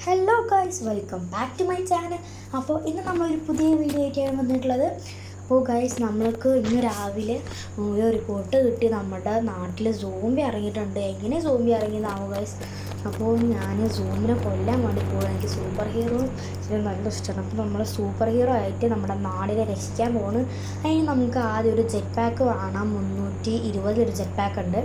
Hello guys, welcome back to my channel. അപ്പോൾ ഇന്ന് നമ്മളൊരു പുതിയ വീഡിയോ ആയിട്ടാണ് വന്നിട്ടുള്ളത്. അപ്പോൾ ഗൈസ്, നമ്മൾക്ക് ഇന്ന് രാവിലെ ഒരു റിപ്പോർട്ട് കിട്ടി. നമ്മുടെ നാട്ടിൽ സോംബി ഇറങ്ങിയിട്ടുണ്ട്. എങ്ങനെ സോംബി ഇറങ്ങിയതാവും ഗൈസ്. അപ്പോൾ ഞാൻ സോംബിനെ കൊല്ലാൻ വേണ്ടി പോകും. എനിക്ക് സൂപ്പർ ഹീറോ നല്ല ഇഷ്ടമാണ്. അപ്പോൾ നമ്മൾ സൂപ്പർ ഹീറോ ആയിട്ട് നമ്മുടെ നാടിനെ രക്ഷിക്കാൻ പോകുന്നു. അതിന് നമുക്ക് ആദ്യം ഒരു ജെറ്റ് പാക്ക് വേണം. 320 ഒരു ജെറ്റ് പാക്ക് ഉണ്ട്.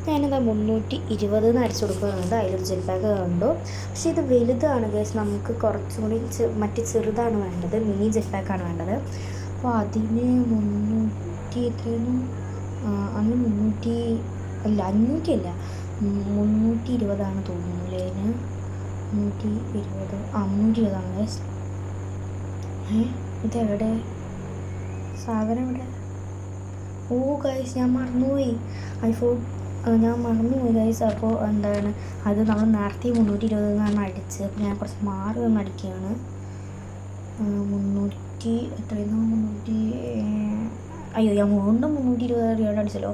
ഞാനെന്താ 320 അടിച്ചു കൊടുക്കുന്നുണ്ട്. അതിലൊരു ജെറ്റ് പാക്ക് കണ്ടു. പക്ഷേ ഇത് വലുതാണ് ഗൈസ്. നമുക്ക് കുറച്ചും കൂടി മറ്റ് ചെറുതാണ് വേണ്ടത്. മിനി ജെറ്റ് പാക്കാണ് വേണ്ടത്. അപ്പോൾ അതിന് 300 എത്രയാണ്? അന്ന് 300 അല്ല, 500 അല്ല, 320 തോന്നുന്നു അല്ലേ? അതിന് 320 320 ഗൈസ്. ഇതെവിടെ സാധനം? എവിടെ? ഓ ഗൈസ്, ഞാൻ മറന്നുപോയി. ഞാൻ മറന്നുപോയി ഗൈസ്. അപ്പോൾ എന്താണ് അത് നമ്മൾ നേരത്തെ 320 അടിച്ച്. അപ്പോൾ ഞാൻ കുറച്ച് മാറി ഒന്ന് അടിക്കുകയാണ്. 300 എത്രയായിരുന്നു? 300 അയ്യോ, ഞാൻ വീണ്ടും 320 അടിച്ചല്ലോ.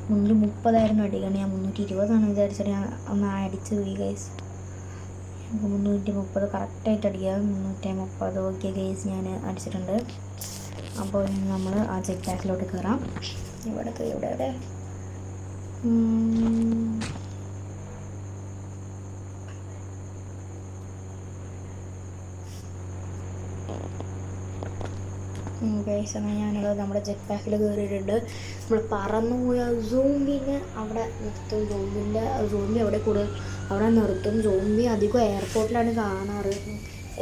330 അടിക്കണം. ഞാൻ 320 വിചാരിച്ചിട്ട് ഞാൻ ഒന്ന് അടിച്ച് പോയി ഗൈസ്. 330 കറക്റ്റായിട്ട് അടിക്കുക. 330 ഓക്കെ ഗൈസ്, ഞാൻ അടിച്ചിട്ടുണ്ട്. അപ്പോൾ നമ്മൾ ആ ജെറ്റ് പാക്കിലോട്ട് കയറാം. ഇവിടെ ഗൈസ്, അങ്ങനെ ഞാനത് നമ്മുടെ ജെറ്റ് പാക്കിൽ കയറിയിട്ടുണ്ട്. നമ്മൾ പറന്നു പോയ സോംബിനെ അവിടെ നിർത്തും. സോംബി അവിടെ കൂടുതൽ അവിടെ നിർത്തും. സോംബി അധികം എയർപോർട്ടിലാണ് കാണാറ്.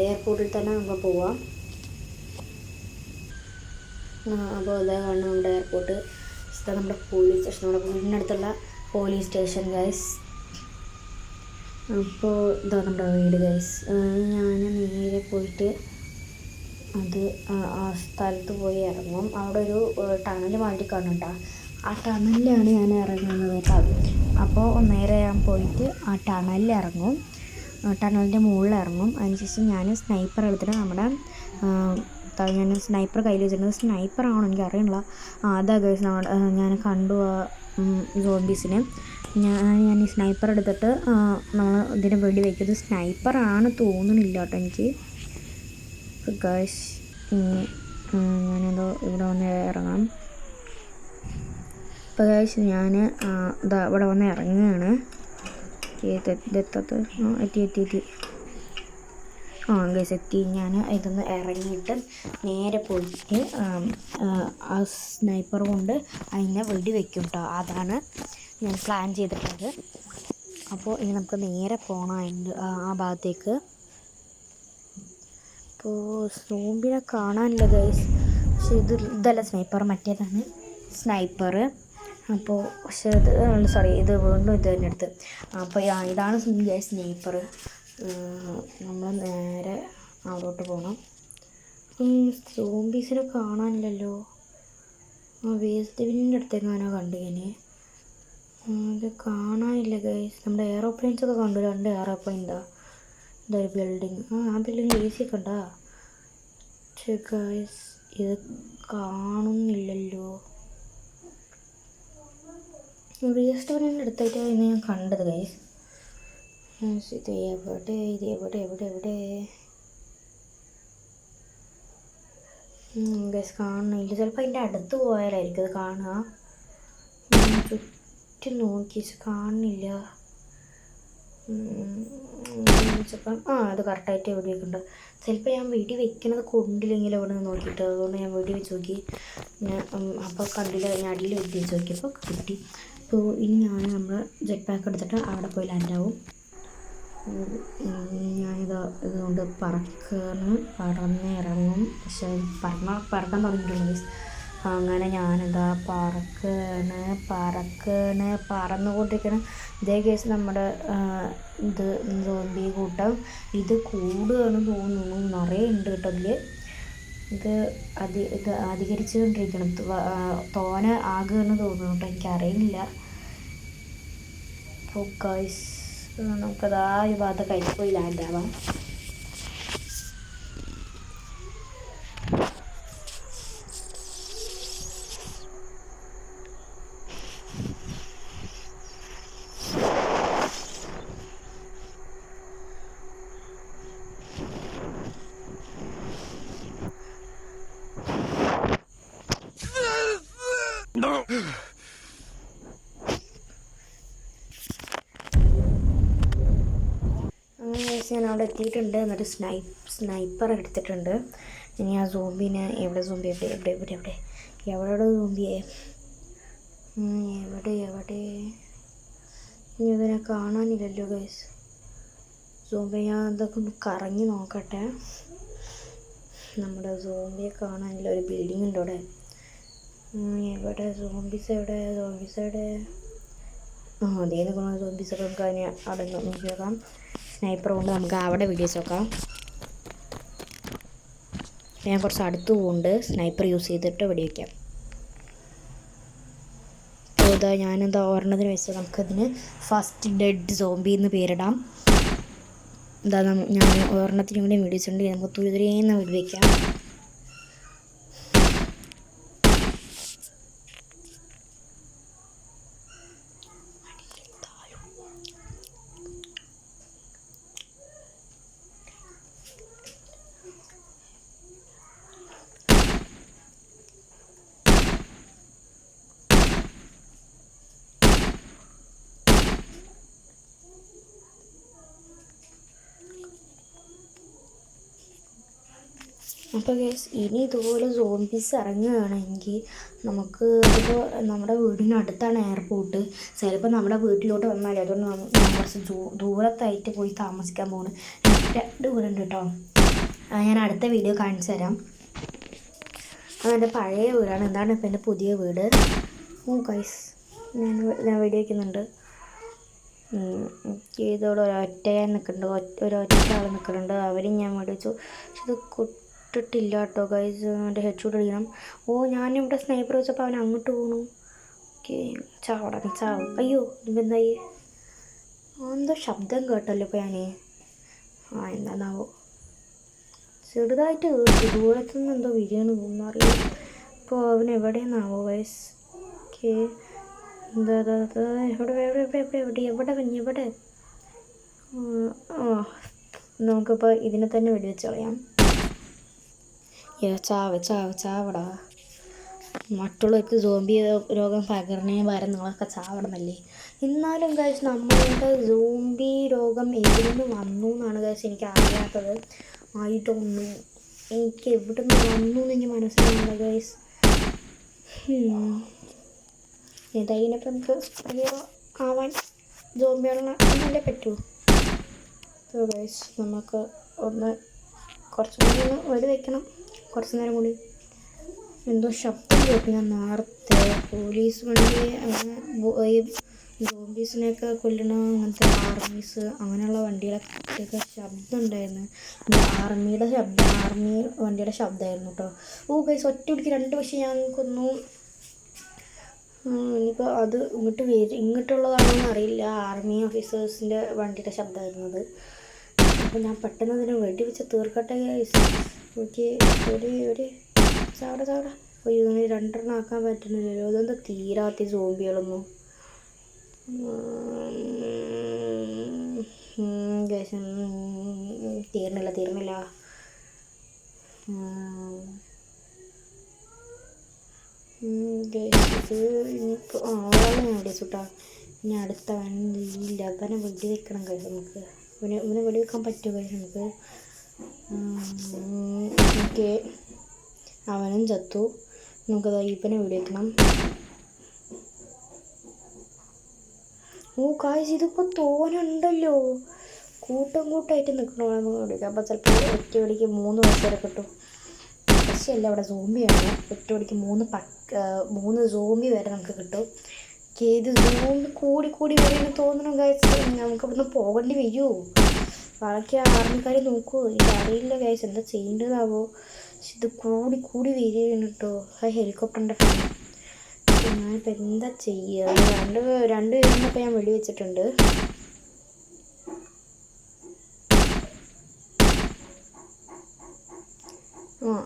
എയർപോർട്ടിൽ തന്നെ നമുക്ക് പോവാം. അപ്പോൾ ഇതാ കാണുന്നത് നമ്മുടെ എയർപോർട്ട്. ഇതാ നമ്മുടെ പോലീസ് സ്റ്റേഷൻ, നമ്മുടെ വീടിനടുത്തുള്ള പോലീസ് സ്റ്റേഷൻ ഗൈസ്. അപ്പോൾ ഇതാ നമ്മുടെ വീട് ഗൈസ്. ഞാൻ നേരെ പോയിട്ട് അത് ആ സ്ഥലത്ത് പോയി ഇറങ്ങും. അവിടെ ഒരു ടണൽ മാറ്റി കാണുന്നുണ്ടോ? ആ ടണലിലാണ് ഞാൻ ഇറങ്ങുന്നത് കേട്ടോ. അപ്പോൾ നേരെ ഞാൻ പോയിട്ട് ആ ടണലിൽ ഇറങ്ങും. ടണലിൻ്റെ മുകളിൽ ഇറങ്ങും. അതിനുശേഷം ഞാൻ സ്നൈപ്പർ എടുത്തിട്ട് നമ്മുടെ ഞാൻ സ്നൈപ്പർ കയ്യിൽ വെച്ചിട്ടുണ്ട്. സ്നൈപ്പറാണോ എനിക്ക് അറിയണില്ല. അതാ ഗൈസ്, ഞാൻ കണ്ടു ആ സോംബീസിനെ. ഞാൻ ഈ സ്നൈപ്പർ എടുത്തിട്ട് നമ്മൾ ഇതിനെ വെടി വയ്ക്കുന്നത്. സ്നൈപ്പറാണ് തോന്നണില്ല കേട്ടോ എനിക്ക് ഗൈസ്. ഞാനെന്തോ ഇവിടെ വന്ന് ഇറങ്ങാം. ഇപ്പോൾ ഗൈസ് ഞാൻ ഇതാ ഇവിടെ വന്ന് ഇറങ്ങുകയാണ്. എത്തി ഗൈസ് എത്തി. ഞാൻ ഇതൊന്ന് ഇറങ്ങിയിട്ട് നേരെ പോയിട്ട് ആ സ്നൈപ്പർ കൊണ്ട് അതിനെ വെടി വെക്കും കേട്ടോ. അതാണ് ഞാൻ പ്ലാൻ ചെയ്തിട്ടുള്ളത്. അപ്പോൾ ഇനി നമുക്ക് നേരെ പോകണം അതിൻ്റെ ആ ഭാഗത്തേക്ക്. അപ്പോൾ സോംബിനെ കാണാനില്ല ഗൈസ്. പക്ഷേ ഇതല്ല സ്നൈപ്പർ, മറ്റേതാണ് സ്നൈപ്പർ. അപ്പോൾ പക്ഷേ ഇത് വീണ്ടും ഇത് തന്നെ എടുത്ത്. അപ്പോൾ ഇതാണ് ഗൈസ് സ്നൈപ്പർ. നമ്മൾ നേരെ അവിടോട്ട് പോകണം. സോംബീസിനെ കാണാനില്ലല്ലോ. വേസ്റ്റ് ബിന്നിൻ്റെ അടുത്തേക്കാണോ കണ്ടു ഞാൻ? ഇത് കാണാനില്ല ഗൈസ്. നമ്മുടെ എയറോപ്ലെയിൻസൊക്കെ കണ്ടു. 2 എയറോപ്ലെയിൻ ഇതൊരു ബിൽഡിങ്. ആ ബിൽഡിങ് AC ഒക്കെ ഉണ്ടാ. പക്ഷേ ഗൈസ് ഇത് കാണുന്നില്ലല്ലോ. വേസ്റ്റ് ബിന്നിൻ്റെ അടുത്തായിട്ടാണ് ഞാൻ കണ്ടത് ഗൈസ്. ഇത് എവിടെ ഗൈസ് കാണുന്നില്ല. ചിലപ്പോൾ അതിൻ്റെ അടുത്ത് പോയാലായിരിക്കും അത് കാണുക. ചുറ്റും നോക്കി കാണുന്നില്ല. ചിലപ്പം അത് കറക്റ്റായിട്ട് എവിടെയൊക്കെ ഉണ്ട്. ചിലപ്പോൾ ഞാൻ വെടി വെക്കണത് കൊണ്ടില്ലെങ്കിൽ അവിടെ നിന്ന് നോക്കിയിട്ട്, അതുകൊണ്ട് ഞാൻ വെടി വെച്ച് നോക്കി. അപ്പോൾ കണ്ടില്ല. ഞാൻ അടിയിൽ വെടി വെച്ച് നോക്കിയപ്പോൾ കിട്ടി. അപ്പോൾ ഇനി നമ്മൾ ജെറ്റ് പാക്ക് എടുത്തിട്ട് അവിടെ പോയി ലാൻഡാവും. ഇതുകൊണ്ട് പറന്നിറങ്ങും. പക്ഷേ പറക്കാൻ തുടങ്ങിയിട്ടുള്ളത്. അങ്ങനെ ഞാനിതാ പറന്നുകൊണ്ടിരിക്കണം. ഇതേ കേസ് നമ്മുടെ ഇത് സോംബി കൂട്ടം ഇത് കൂടുകയാണ് തോന്നുന്നു. നിറയെ ഉണ്ട് കേട്ടോ അതിൽ. ഇത് അധികരിച്ചുകൊണ്ടിരിക്കണം. തോന ആകുകയെന്ന് തോന്നുന്നു കേട്ടോ. എനിക്കറിയില്ല. അപ്പോൾ ഗൈസ് നമുക്കതാ ഈ ഭാഗത്ത് കഴിഞ്ഞ് പോയി ലാൻഡാവാം. ഞാൻ അവിടെ എത്തിയിട്ടുണ്ട്. എന്നിട്ട് സ്നൈപ്പർ എടുത്തിട്ടുണ്ട്. ഇനി ആ സോംബിനെ എവിടെ സോംബി എവിടെ സോംബിയെ എവിടെ ഇനി ഇതിനെ കാണാനില്ലല്ലോ ഗൈസ്. സോംബി ഞാൻ എന്തൊക്കെ ഒന്ന് കറങ്ങി നോക്കട്ടെ. നമ്മുടെ സോംബിയെ കാണാനില്ല. ഒരു ബിൽഡിംഗ് ഉണ്ട് അവിടെ. എവിടെ സോംബീസ് എവിടെ അതേ നിൽക്കുന്ന സോംബീസൊക്കെ നമുക്ക് അതിനെ അവിടെ നോക്കി നോക്കാം. സ്നൈപ്പർ കൊണ്ട് നമുക്ക് അവിടെ വീഡിയോസ് നോക്കാം. ഞാൻ കുറച്ച് അടുത്ത് പോകുന്നുണ്ട്. സ്നൈപ്പർ യൂസ് ചെയ്തിട്ട് വെടിവെക്കാം. അപ്പോൾ ഞാനെന്താ ഒരെണ്ണത്തിന് വെച്ചാൽ നമുക്കതിന് ഫസ്റ്റ് ഡെഡ് സോംബി എന്ന് പേരിടാം. എന്താ ഞാൻ ഒരെണ്ണത്തിനും കൂടി വെടിവെച്ചിട്ടുണ്ട്. നമുക്ക് തുരിതുരേന്ന് വെടിവെക്കാം. അപ്പോൾ ഗൈസ് ഇനി ഇതുപോലെ സോംബീസ് ഇറങ്ങുകയാണെങ്കിൽ നമുക്ക് ഇപ്പോൾ നമ്മുടെ വീടിനടുത്താണ് എയർപോർട്ട്. ചിലപ്പോൾ നമ്മുടെ വീട്ടിലോട്ട് വന്നാൽ അതുകൊണ്ട് ഞാൻ കുറച്ച് ദൂരത്തായിട്ട് പോയി താമസിക്കാൻ പോകുന്നു. 2 വീടുണ്ട് കേട്ടോ. ഞാൻ അടുത്ത വീഡിയോ കാണിച്ചു തരാം. അതെൻ്റെ പഴയ വീടാണ്. എന്താണ് ഇപ്പോൾ എൻ്റെ പുതിയ വീട്. ഗൈസ് ഞാൻ വീഡിയോ വയ്ക്കുന്നുണ്ട്. ഇതോടെ ഒരൊറ്റ ആൾ നിൽക്കുന്നുണ്ട്. അവരും ഞാൻ മേടിച്ചു. പക്ഷെ ഇത് ഇട്ടിട്ടില്ല കേട്ടോ ഗൈസ്. എൻ്റെ ഹെഡ്ഷോട്ട് അടിക്കണം. ഞാനിവിടെ സ്നൈപ്പർ വെച്ചപ്പോൾ അവൻ അങ്ങോട്ട് പോകണു. ഓക്കെ ചാവും. അയ്യോ ഇതെന്തായി? എന്തോ ശബ്ദം കേട്ടല്ലോ ഇപ്പോൾ ഞാൻ. എന്താണാവോ ചെറുതായിട്ട് ദൂരത്തുനിന്ന് എന്തോ വിരിയാണ് തോന്നാറില്ല. ഇപ്പോൾ അവൻ എവിടെയെന്നാവോ ഗൈസ്. ഓക്കെ എവിടെ നമുക്കിപ്പോൾ ഇതിനെ തന്നെ വെടിവെച്ച് കളയാം. ചാവടാ. മറ്റുള്ളവർക്ക് സോംബി രോഗം പകരണേ വരെ നിങ്ങളൊക്കെ ചാവണമെന്നല്ലേ. എന്നാലും ഗൈസ് നമ്മളുടെ സോംബി രോഗം എവിടെ നിന്ന് വന്നു എന്നാണ് ഗൈസ് എനിക്ക് അറിയാത്തത്. ആയിട്ടൊന്നും എനിക്ക് എവിടെ നിന്ന് വന്നു എന്ന് എനിക്ക് മനസ്സിലാവില്ല ഗൈസ്. ഏതായാലും നമുക്ക് ആവാൻ സോംബികളെ പറ്റൂ. ഗൈസ് നമുക്ക് കുറച്ചും കൂടി വെടി വയ്ക്കണം. കുറച്ച് നേരം കൂടി എന്തോ ശബ്ദം കേട്ടു ഞാൻ നേരത്തെ. പോലീസ് വണ്ടി അങ്ങനെ ഈ സോംബീസിനെയൊക്കെ കൊല്ലണ അങ്ങനത്തെ ആർമീസ് അങ്ങനെയുള്ള വണ്ടികളൊക്കെ ശബ്ദം ഉണ്ടായിരുന്നു. ആർമി വണ്ടിയുടെ ശബ്ദമായിരുന്നു കേട്ടോ. ഗൈസ് ഒറ്റയടിക്ക് 2 പക്ഷേ ഞാൻ കൊന്നു. ഇനിയിപ്പോൾ അത് ഇങ്ങോട്ടുള്ളതാണെന്ന് അറിയില്ല. ആർമി ഓഫീസേഴ്സിൻ്റെ വണ്ടിയുടെ ശബ്ദമായിരുന്നത്. അപ്പോൾ ഞാൻ പെട്ടെന്ന് അതിനെ വെടിവെച്ച് തീർക്കട്ടെ ഗൈസ്. ഓക്കെ ഒരു ചാവട 2 ആക്കാൻ പറ്റുന്നില്ലല്ലോ. അതെന്താ തീരാത്ത സോംബികളൊന്നും. ഗൈസ് തീർന്നില്ല. ഗൈസ് ഇനിയിപ്പോൾ ആളെ ഞാൻ വെടിവെച്ചുട്ടാ. ഇനി അടുത്തവൻ ഈ ലബനെ വെടിവെക്കണം ഗൈസ്. നമുക്ക് ഇവനെ വെടിവെക്കാൻ പറ്റുമോ ഗൈസ് നമുക്ക്? ഓക്കെ അവനും ചത്തു. നമുക്കത് ഇവനെ വെടിവെക്കണം. ഗൈസ് ഇതിപ്പോൾ തോനുണ്ടല്ലോ. കൂട്ടായിട്ട് നിൽക്കണമെന്ന് വെടിവെക്കാം. അപ്പോൾ ചിലപ്പോൾ ഒറ്റ വെടിക്ക് 3 വരെ കിട്ടും. പക്ഷേ അവിടെ സോംബിയാണ്. ഒറ്റ വെടിക്ക് 3 സോംബി വരെ നമുക്ക് കിട്ടും. ഇത് സോംബി കൂടി വരുമെന്ന് തോന്നണം ഗൈസ്. നമുക്ക് ഇവിടുന്ന് പോകേണ്ടി വരുമോ? ബാക്കി ആർമിക്കാർ നോക്കുമോ? എനിക്കറിയില്ല ഗൈസ് എന്താ ചെയ്യേണ്ടതാവോ. പക്ഷെ ഇത് കൂടി വരികയാണ് കേട്ടോ. ആ ഹെലികോപ്റ്ററിൻ്റെ ഫാൻ. ഞാനിപ്പോൾ എന്താ ചെയ്യുക? 2 പേരിനൊക്കെ ഞാൻ വെടിവെച്ചിട്ടുണ്ട്.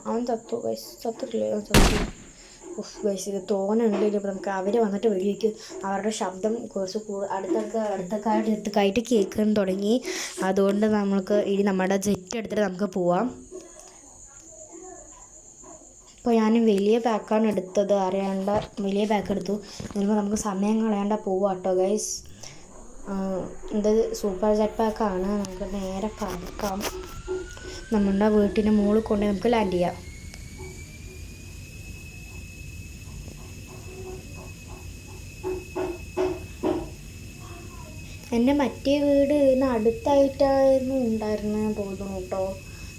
അവൻ ചത്തിട്ടില്ലേ? ഗൈസ് ഇത് തോന്നുന്നുണ്ടെങ്കിൽ ഇപ്പോൾ നമുക്ക് അവർ വന്നിട്ട് വെടിവെക്കും. അവരുടെ ശബ്ദം കുറച്ച് അടുത്തൊക്കെ കേൾക്കാൻ തുടങ്ങി. അതുകൊണ്ട് നമുക്ക് ഇനി നമ്മുടെ ജെറ്റ് എടുത്തിട്ട് നമുക്ക് പോവാം. ഇപ്പോൾ ഞാൻ വലിയ പാക്കാണ് എടുത്തത്. വലിയ പാക്ക് എടുത്തു. ചിലപ്പോൾ നമുക്ക് സമയം കളയാണ്ട പോവാം കേട്ടോ ഗൈസ്. ഇത് സൂപ്പർ ജെറ്റ് പാക്കാണ്. നമുക്ക് നേരെ പറക്കാം. നമ്മുടെ വീട്ടിൻ്റെ മുകളിൽ കൊണ്ട് നമുക്ക് ലാൻഡ് ചെയ്യാം. എൻ്റെ മറ്റേ വീട് ഇതിന് അടുത്തായിട്ടായിരുന്നു ഉണ്ടായിരുന്നത് തോന്നുന്നു കേട്ടോ.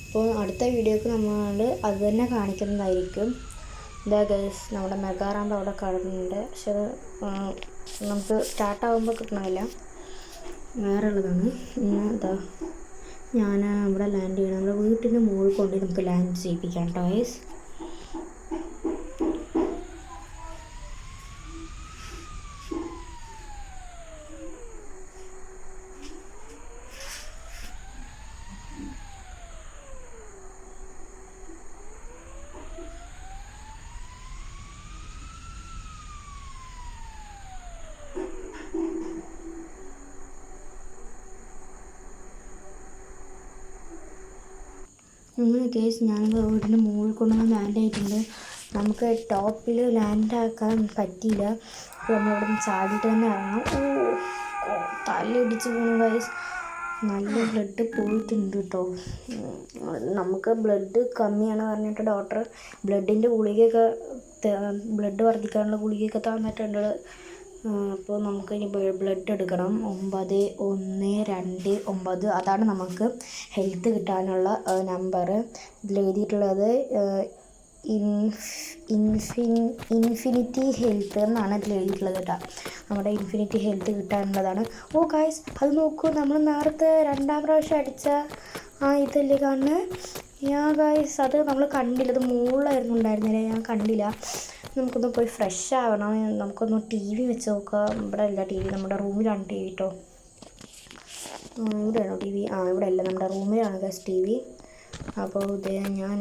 അപ്പോൾ അടുത്ത വീഡിയോക്ക് നമ്മൾ അത് തന്നെ കാണിക്കുന്നതായിരിക്കും. ഇതാ ഗൈസ്, നമ്മുടെ മെഗാ റാമ്പ് അവിടെ കിടക്കുന്നുണ്ട്. പക്ഷെ നമുക്ക് സ്റ്റാർട്ടാകുമ്പോൾ കിട്ടണമില്ല, വേറെ ഉള്ളതാണ്. ഇതാ ഞാൻ ഇവിടെ ലാൻഡ് ചെയ്യണം. നമ്മുടെ വീട്ടിൻ്റെ മുകളിൽ കൊണ്ട് നമുക്ക് ലാൻഡ് ചെയ്യിപ്പിക്കാം കേട്ടോ ഗൈസ്. അങ്ങനെ കേസ് ഞാനിപ്പോൾ വീടിൻ്റെ മുകളിൽ കൊണ്ടുവന്ന് ലാൻഡ് ആയിട്ടുണ്ട്. നമുക്ക് ടോപ്പിൽ ലാൻഡ് ആക്കാൻ പറ്റിയില്ല. അപ്പോൾ നമ്മളിവിടെ നിന്ന് ചാടിയിട്ട് തന്നെ ഇറങ്ങാം. തലയിടിച്ച് പോകുന്നു ഗൈസ്. നല്ല ബ്ലഡ് പോയിട്ടുണ്ട് കേട്ടോ. നമുക്ക് ബ്ലഡ് കമ്മിയാണ് പറഞ്ഞിട്ട് ഡോക്ടർ ബ്ലഡിൻ്റെ ഗുളികയൊക്കെ ബ്ലഡ് വർദ്ധിക്കാനുള്ള ഗുളികയൊക്കെ തന്നിട്ടുണ്ട്. അപ്പോൾ നമുക്ക് ഇനി ബ്ലഡ് എടുക്കണം. 9129 അതാണ് നമുക്ക് ഹെൽത്ത് കിട്ടാനുള്ള നമ്പർ. ഇതിൽ എഴുതിയിട്ടുള്ളത് ഇൻഫിനിറ്റി ഹെൽത്ത് എന്നാണ് ഇതിൽ എഴുതിയിട്ടുള്ളത് കേട്ടോ. നമ്മുടെ ഇൻഫിനിറ്റി ഹെൽത്ത് കിട്ടാനുള്ളതാണ്. ഓ ഗൈസ്, അത് നോക്കൂ, നമ്മൾ നേരത്തെ 2ാം പ്രാവശ്യം അടിച്ച ഇതല്ലേ കാണുന്നത്. ഗൈസ് അത് നമ്മൾ കണ്ടില്ല, അത് മുകളിലായിരുന്നു ഉണ്ടായിരുന്നില്ല, ഞാൻ കണ്ടില്ല. നമുക്കൊന്ന് പോയി ഫ്രഷ് ആവണം. നമുക്കൊന്ന് ടി വി വെച്ച് നോക്കാം. ഇവിടെ അല്ല ടി വി, നമ്മുടെ റൂമിലാണ് ടി വി കേട്ടോ. ഇവിടെയാണോ ടി വി? ഇവിടെ അല്ല, നമ്മുടെ റൂമിലാണ് ഗൈസ് ടി വി. അപ്പോൾ ഇത് ഞാൻ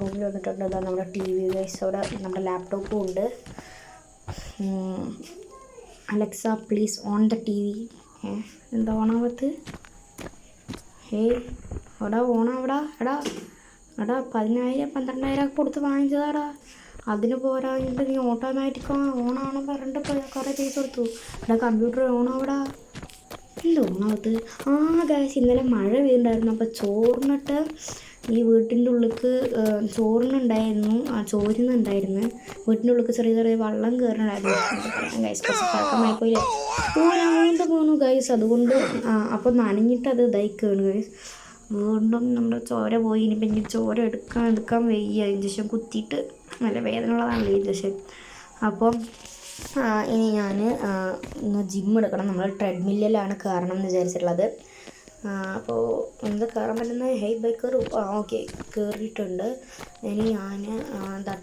റൂമിൽ വന്നിട്ടുണ്ട്. അതാണ് നമ്മുടെ ടി വി ഗൈസ്. അവിടെ നമ്മുടെ ലാപ്ടോപ്പും ഉണ്ട്. Alexa please on the T V. എന്താ ഓണാവത്ത്? എടാ ഓണാവടാ. എടാ 10,000 12,000 കൊടുത്ത് വാങ്ങിച്ചതാടാ. അതിന് പോരാഞ്ഞിട്ട് നീ ഓട്ടോമാറ്റിക് ഓണാണോ പറഞ്ഞിട്ട് കുറേ പൈസ കൊടുത്തു. എടാ കമ്പ്യൂട്ടർ ഓണാവടാ. എന്താ ഓണാവത്ത്? ഗൈസ്, ഇന്നലെ മഴ പെയ്യുന്നുണ്ടായിരുന്നു. അപ്പോൾ ചോറിനിട്ട് ഈ വീട്ടിൻ്റെ ഉള്ളിലേക്ക് ചോറിനുണ്ടായിരുന്നു, ചോരുന്നുണ്ടായിരുന്നു. വീട്ടിൻ്റെ ഉള്ളിലേക്ക് ചെറിയ ചെറിയ വെള്ളം കയറുന്നുണ്ടായിരുന്നു ഗൈസ്. കുറച്ച് പഴക്കമായിപ്പോയില്ലേ. ഞാൻ വീണ്ടും പോന്നു ഗൈസ്. അതുകൊണ്ട് അപ്പോൾ നനഞ്ഞിട്ട് അത് ഇതായിക്കാണ് ഗൈസ്. വീണ്ടും നമ്മുടെ ചോര പോയി. ഇനിയിപ്പോൾ ഇനി ചോര എടുക്കാൻ വയ്യ. ഇഞ്ചക്ഷൻ കുത്തിയിട്ട് നല്ല വേദന ഉള്ളതാണല്ലോ ഇഞ്ചക്ഷൻ. അപ്പം ഇനി ഞാൻ ഇന്ന് ജിം എടുക്കണം. നമ്മൾ ട്രെഡ്മില്ലിലാണ് കയറണം എന്ന് വിചാരിച്ചിട്ടുള്ളത്. അപ്പോൾ എന്ത് കയറാൻ പറ്റുന്ന ബൈക്ക് ഓക്കെ കയറിയിട്ടുണ്ട്. ഇനി ഞാൻ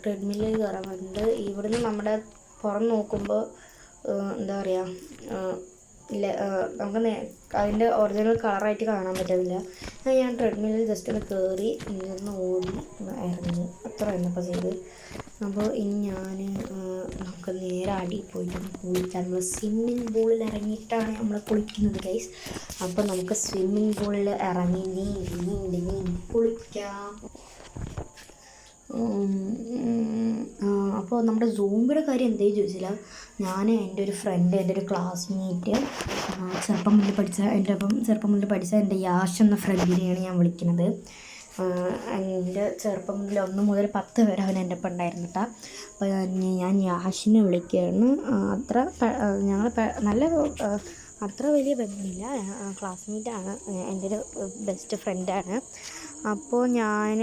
ട്രെഡ്മില്ലിൽ കയറാൻ പറ്റുന്നുണ്ട്. ഇവിടുന്ന് നമ്മുടെ പുറം നോക്കുമ്പോൾ എന്താ പറയുക, ഇല്ല നമുക്ക് അതിൻ്റെ ഒറിജിനൽ കളറായിട്ട് കാണാൻ പറ്റുന്നില്ല. ഞാൻ ട്രെഡ്മില്ലിൽ ജസ്റ്റ് ഒന്ന് കയറി ഇങ്ങനെ ഓടി ഇറങ്ങി, അത്ര എന്നപ്പോൾ ചെയ്ത്. അപ്പോൾ ഇനി നമുക്ക് നേരെ അടി പോയിട്ട് കുളിക്കാം. നമ്മൾ സ്വിമ്മിങ് പൂളിൽ ഇറങ്ങിയിട്ടാണ് നമ്മൾ കുളിക്കുന്നത് ഗൈസ്. അപ്പോൾ നമുക്ക് സ്വിമ്മിങ് പൂളിൽ ഇറങ്ങി നീന്തി കുളിക്കാം. അപ്പോൾ നമ്മുടെ സൂമ്പിയുടെ കാര്യം എന്തേലും ചോദിച്ചില്ല. ഞാൻ എൻ്റെ ഒരു ഫ്രണ്ട്, എൻ്റെ ഒരു ക്ലാസ്മേറ്റ്, ചെറുപ്പം മുതൽ പഠിച്ച എൻ്റെ യാഷ് എന്ന ഫ്രണ്ടിനെയാണ് ഞാൻ വിളിക്കുന്നത്. എൻ്റെ ചെറുപ്പം മുതൽ 1 മുതൽ 10 വരെ അവൻ എൻ്റെ ഒപ്പം ഉണ്ടായിരുന്നു കേട്ടോ. അപ്പോൾ ഞാൻ യാഷിനെ വിളിക്കുകയാണ്. അത്ര വലിയ ബന്ധമില്ല, ക്ലാസ്മേറ്റാണ്, എൻ്റെ ഒരു ബെസ്റ്റ് ഫ്രണ്ടാണ്. അപ്പോൾ ഞാൻ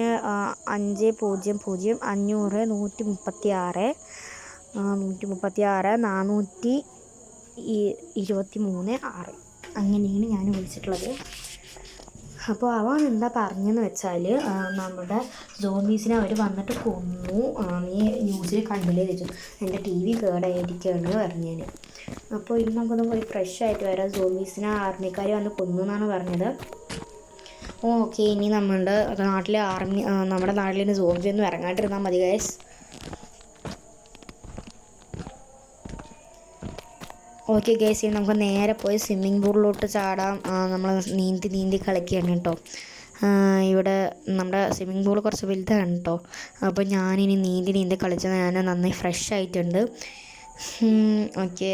500 500 136 423 6 അങ്ങനെയാണ് ഞാൻ വിളിച്ചിട്ടുള്ളത്. അപ്പോൾ അവൻ എന്താ പറഞ്ഞതെന്ന് വെച്ചാൽ, നമ്മുടെ സോംബീസിനെ അവർ വന്നിട്ട് കൊന്നു, നീ ന്യൂസിൽ കണ്ടില്ലേ ചോദിച്ചു. എൻ്റെ ടി വി കേടായിരിക്കുകയാണ് പറഞ്ഞാൽ. അപ്പോൾ ഇന്ന് നമുക്കൊന്ന് പോയി ഫ്രഷ് ആയിട്ട് വരാം. സോംബീസിനെ ആർമിക്കാർ വന്ന് കൊന്നു എന്നാണ് പറഞ്ഞത്. ഓക്കെ, ഇനി നമ്മുടെ നാട്ടിൽ സോംബി ഒന്നും ഇറങ്ങാണ്ടിരുന്നാൽ മതി ഗൈസ്. ഓക്കെ ഗൈസ്, ഇനി നമുക്ക് നേരെ പോയി സ്വിമ്മിംഗ് പൂളിലോട്ട് ചാടാം. നമ്മൾ നീന്തി കളിക്കുകയാണ് കേട്ടോ. ഇവിടെ നമ്മുടെ സ്വിമ്മിംഗ് പൂൾ കുറച്ച് വലുതാണ് കേട്ടോ. അപ്പോൾ ഞാനിനി നീന്തി കളിച്ചത് ഞാൻ നന്നായി ഫ്രഷ് ആയിട്ടുണ്ട്. ഓക്കെ.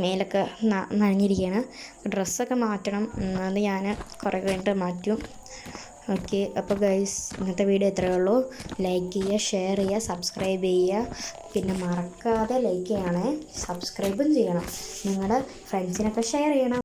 മേലൊക്കെ നനഞ്ഞിരിക്കുകയാണ്. ഡ്രസ്സൊക്കെ മാറ്റണം. അത് ഞാൻ കുറേ കഴിഞ്ഞിട്ട് മാറ്റും. ഓക്കെ. അപ്പോൾ ഗൈസ് ഇന്നത്തെ വീഡിയോ ഇത്രയേ ഉള്ളൂ. ലൈക്ക് ചെയ്യുക, ഷെയർ ചെയ്യുക, സബ്സ്ക്രൈബ് ചെയ്യുക. പിന്നെ മറക്കാതെ ലൈക്ക് ചെയ്യണേ, സബ്സ്ക്രൈബും ചെയ്യണം. നിങ്ങളുടെ ഫ്രണ്ട്സിനൊക്കെ ഷെയർ ചെയ്യണം.